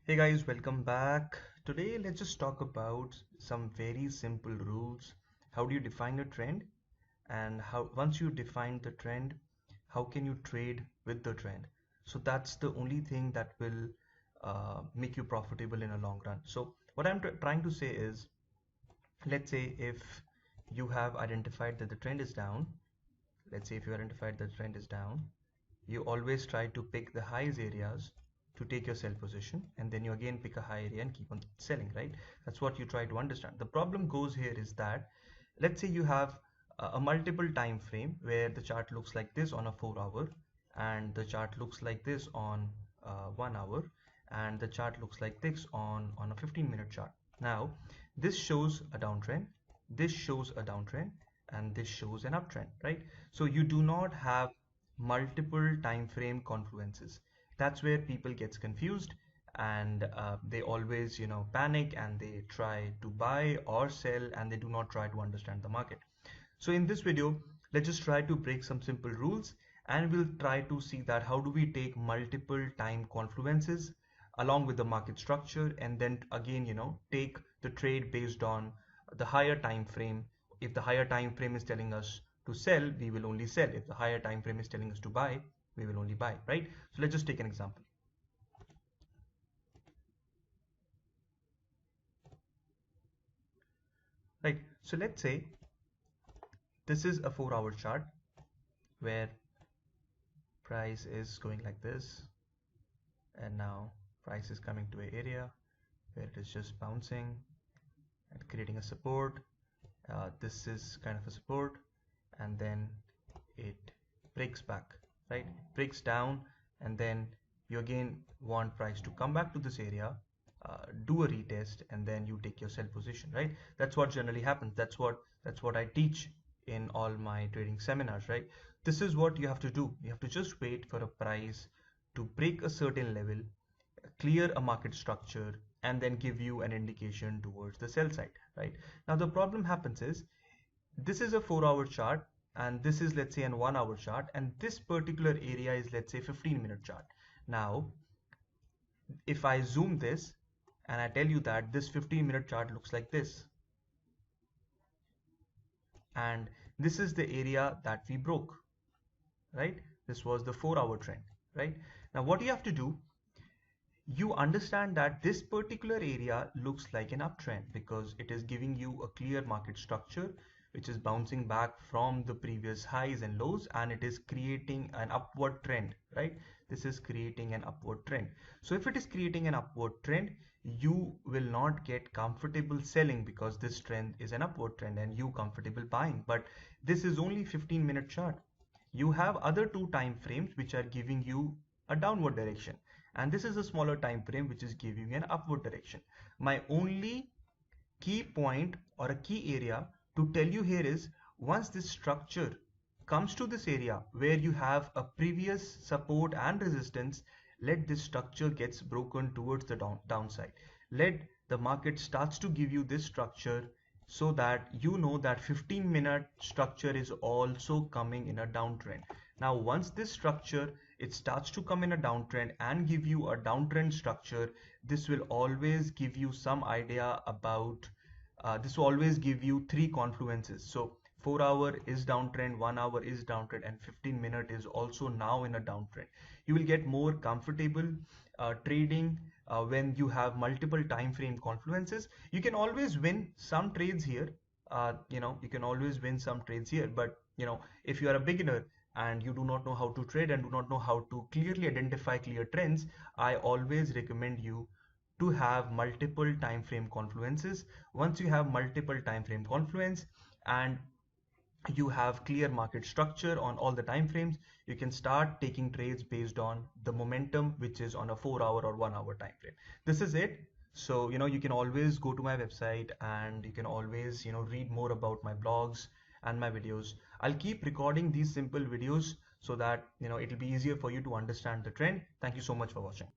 Hey guys, welcome back. Today, let's just talk about some very simple rules. How do you define a trend? And how, once you define the trend, how can you trade with the trend? So that's the only thing that will make you profitable in a long run. So what I'm trying to say is, let's say if you have identified that the trend is down, let's say if you identified that the trend is down, you always try to pick the highest areas to take your sell position, and then you again pick a high area and keep on selling, right? That's what you try to understand. The problem goes here is that, let's say you have a multiple time frame where the chart looks like this on a 4 hour, and the chart looks like this on 1 hour, and the chart looks like this on a 15-minute chart. Now this shows a downtrend, this shows a downtrend, and this shows an uptrend, right? So you do not have multiple time frame confluences. That's where people gets confused, and they always panic, and they try to buy or sell, and they do not try to understand the market. So in this video, let's just try to break some simple rules, and we'll try to see that how do we take multiple time confluences along with the market structure, and then again take the trade based on the higher time frame. If the higher time frame is telling us to sell, we will only sell. If the higher time frame is telling us to buy, we will only buy, right? So let's just take an example. Right, so let's say this is a 4 hour chart where price is going like this, and now price is coming to an area where it is just bouncing and creating a support. This is kind of a support, and then it breaks back, right? Breaks down, and then you again want price to come back to this area, do a retest, and then you take your sell position, right? That's what generally happens. That's what I teach in all my trading seminars, right? This is what you have to do. You have to just wait for a price to break a certain level, clear a market structure, and then give you an indication towards the sell side, right? Now the problem happens is, this is a 4 hour chart, and this is, let's say, an 1 hour chart, and this particular area is, let's say, 15-minute chart. Now if I zoom this and I tell you that this 15-minute chart looks like this, and this is the area that we broke, right? This was the 4 hour trend, right? Now what you have to do, you understand that this particular area looks like an uptrend because it is giving you a clear market structure which is bouncing back from the previous highs and lows, and it is creating an upward trend, right? This is creating an upward trend. So if it is creating an upward trend, you will not get comfortable selling because this trend is an upward trend, and you comfortable buying. But this is only 15-minute chart. You have other two time frames which are giving you a downward direction, and this is a smaller time frame which is giving an upward direction. My only key point or a key area to tell you here is, once this structure comes to this area where you have a previous support and resistance, let this structure gets broken towards the downside. Let the market starts to give you this structure, so that you know that 15-minute structure is also coming in a downtrend. Now once this structure, it starts to come in a downtrend and give you a downtrend structure, this will always give you some idea about this will always give you three confluences. So 4 hour is downtrend, 1 hour is downtrend, and 15-minute is also now in a downtrend. You will get more comfortable trading when you have multiple time frame confluences. You can always win some trades here. You can always win some trades here, but if you are a beginner and you do not know how to trade and do not know how to clearly identify clear trends, I always recommend you to have multiple time frame confluences. Once you have multiple time frame confluence and you have clear market structure on all the time frames, you can start taking trades based on the momentum which is on a 4 hour or 1 hour time frame. This is it. So you can always go to my website, and you can always read more about my blogs and my videos. I'll keep recording these simple videos so that it'll be easier for you to understand the trend. Thank you so much for watching.